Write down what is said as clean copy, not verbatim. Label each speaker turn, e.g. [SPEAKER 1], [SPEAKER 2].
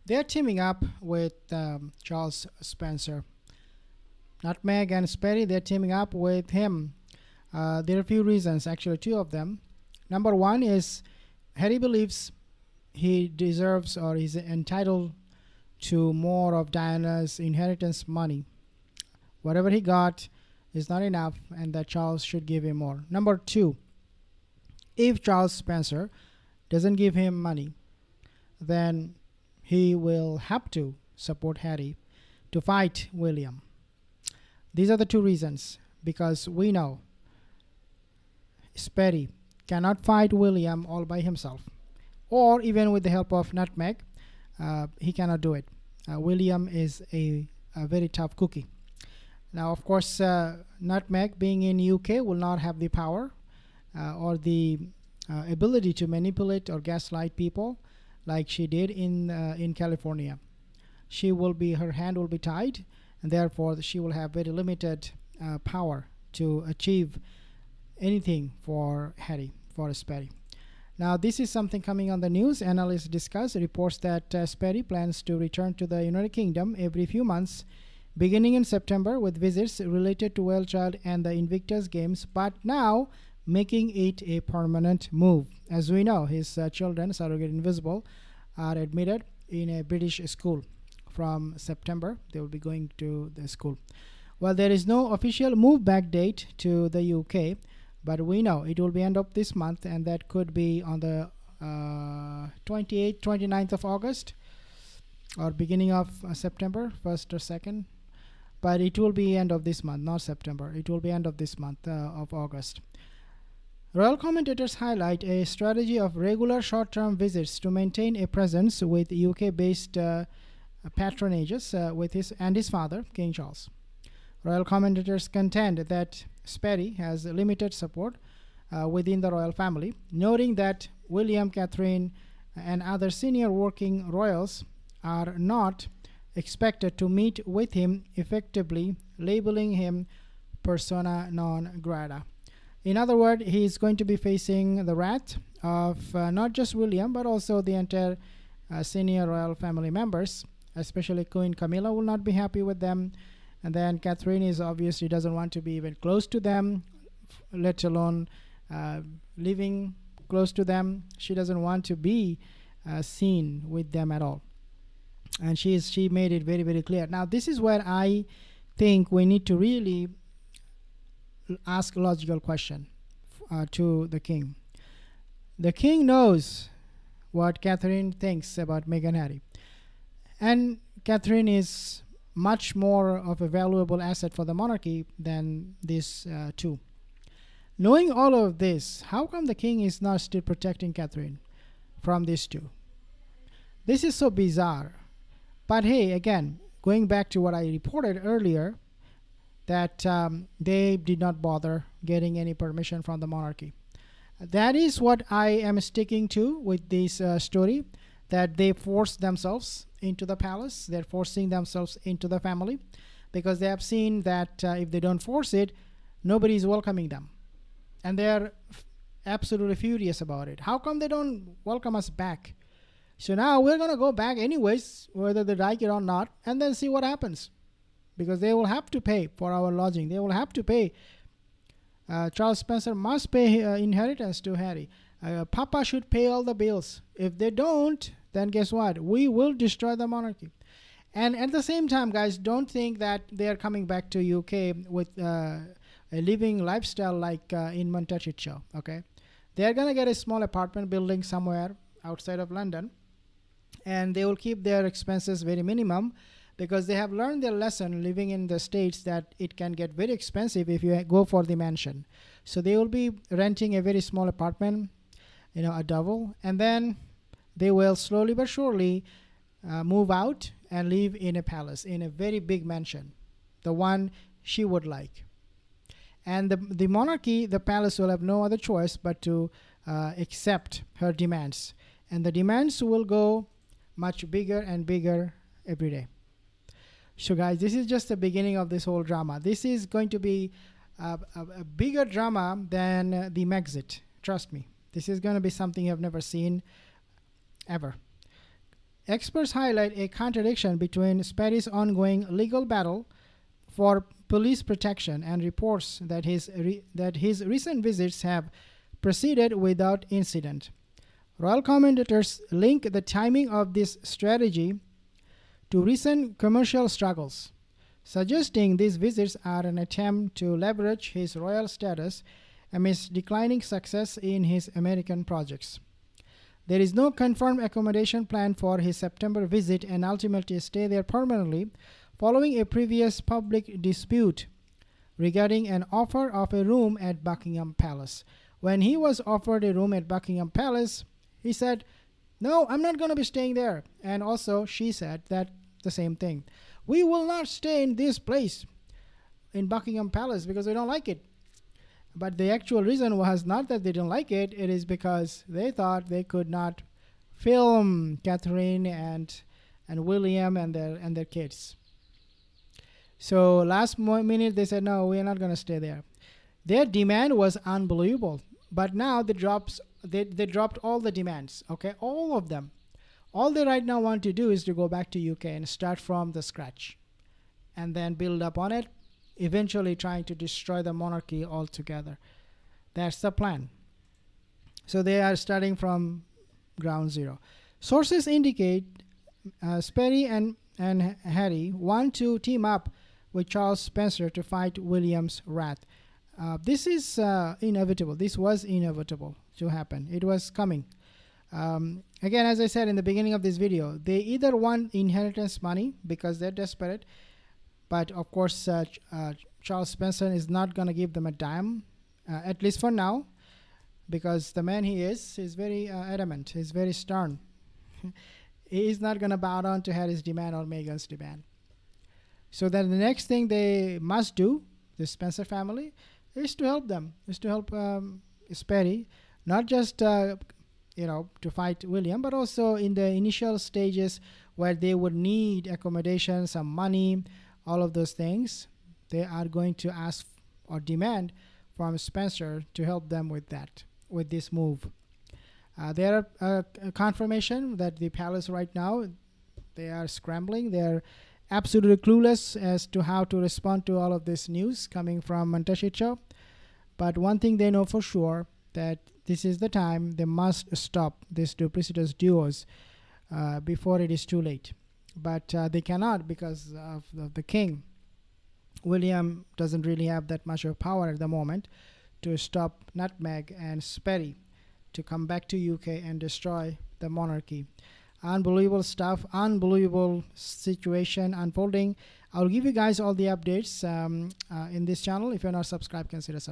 [SPEAKER 1] They're teaming up with Charles Spencer. Nutmeg and Sperry, they're teaming up with him. There are a few reasons, actually, two of them. Number one is Harry believes he deserves or is entitled to more of Diana's inheritance money. Whatever he got is not enough, and that Charles should give him more. Number two, if Charles Spencer doesn't give him money, then he will have to support Harry to fight William. These are the two reasons, because we know Sperry cannot fight William all by himself, or even with the help of Nutmeg. He cannot do it. William is a very tough cookie. Now, of course, Nutmeg, being in UK, will not have the power or the ability to manipulate or gaslight people like she did in California. Her hand will be tied, and therefore she will have very limited power to achieve anything for Harry, for Sperry. Now, this is something coming on the news. Analysts discuss reports that Sperry plans to return to the United Kingdom every few months, beginning in September, with visits related to Well Child and the Invictus Games, but now making it a permanent move. As we know, his children, Surrogate Invisible, are admitted in a British school. From September, they will be going to the school. Well, there is no official move back date to the UK, but we know it will be end of this month, and that could be on the 28th, 29th of August, or beginning of September, 1st or 2nd. But it will be end of this month, not September. It will be end of this month of August. Royal commentators highlight a strategy of regular short-term visits to maintain a presence with UK-based patronages with his father, King Charles. Royal commentators contend that Sperry has limited support within the royal family, noting that William, Catherine, and other senior working royals are not expected to meet with him effectively, labeling him persona non grata. In other words, he is going to be facing the wrath of not just William, but also the entire senior royal family members, especially Queen Camilla will not be happy with them. And then Catherine is obviously doesn't want to be even close to them, let alone living close to them. She doesn't want to be seen with them at all. And she made it very, very clear. Now, this is where I think we need to really ask a logical question to the king. The king knows what Catherine thinks about Meghan Harry. And Catherine is much more of a valuable asset for the monarchy than these two. Knowing all of this, how come the king is not still protecting Catherine from these two? This is so bizarre. But hey, again, going back to what I reported earlier, that they did not bother getting any permission from the monarchy. That is what I am sticking to with this story, that they forced themselves into the palace. They're forcing themselves into the family because they have seen that if they don't force it, nobody is welcoming them. And they're absolutely furious about it. How come they don't welcome us back? So now we're going to go back anyways, whether they like it or not, and then see what happens. Because they will have to pay for our lodging. They will have to pay. Charles Spencer must pay inheritance to Harry. Papa should pay all the bills. If they don't, then guess what? We will destroy the monarchy. And at the same time, guys, don't think that they are coming back to UK with a living lifestyle like in Montecchio. Okay, they are gonna get a small apartment building somewhere outside of London, and they will keep their expenses very minimum because they have learned their lesson living in the States that it can get very expensive if you go for the mansion. So they will be renting a very small apartment, a double, and then they will slowly but surely move out and live in a palace, in a very big mansion, the one she would like. And the monarchy, the palace, will have no other choice but to accept her demands. And the demands will go much bigger and bigger every day. So guys, this is just the beginning of this whole drama. This is going to be a bigger drama than the Megxit. Trust me. This is going to be something you have never seen ever. Experts highlight a contradiction between Sperry's ongoing legal battle for police protection and reports that his recent visits have proceeded without incident. Royal commentators link the timing of this strategy to recent commercial struggles, suggesting these visits are an attempt to leverage his royal status amidst declining success in his American projects. There is no confirmed accommodation plan for his September visit and ultimately stay there permanently, following a previous public dispute regarding an offer of a room at Buckingham Palace. When he was offered a room at Buckingham Palace, he said, "No, I'm not going to be staying there." And also, she said that the same thing. "We will not stay in this place in Buckingham Palace because we don't like it." But the actual reason was not that they didn't like it. It is because they thought they could not film Catherine and William and their kids. So last minute they said, "No, we're not going to stay there." Their demand was unbelievable. But now they dropped all the demands. Okay, all of them. All they right now want to do is to go back to UK and start from the scratch, and then build up on it, eventually trying to destroy the monarchy altogether. That's the plan. So they are starting from ground zero. Sources indicate Sperry and Harry want to team up with Charles Spencer to fight William's wrath. This is inevitable. This was inevitable to happen. It was coming. Again, as I said in the beginning of this video, they either want inheritance money because they're desperate, but of course Charles Spencer is not going to give them a dime, at least for now, because the man he is very adamant. He's very stern. He is not going to bow down to Harry's demand or Meghan's demand. So then the next thing they must do, the Spencer family, is to help them, is to help Sperry, not just to fight William, but also in the initial stages where they would need accommodation, some money, all of those things. They are going to ask or demand from Spencer to help them with that, with this move. There are confirmation that the palace right now, they are scrambling. They're absolutely clueless as to how to respond to all of this news coming from Montecito. But one thing they know for sure, that this is the time they must stop these duplicitous duos before it is too late. But they cannot because of the king. William doesn't really have that much of power at the moment to stop Nutmeg and Sperry to come back to UK and destroy the monarchy. Unbelievable stuff, unbelievable situation unfolding. I'll give you guys all the updates in this channel. If you're not subscribed, consider subscribing.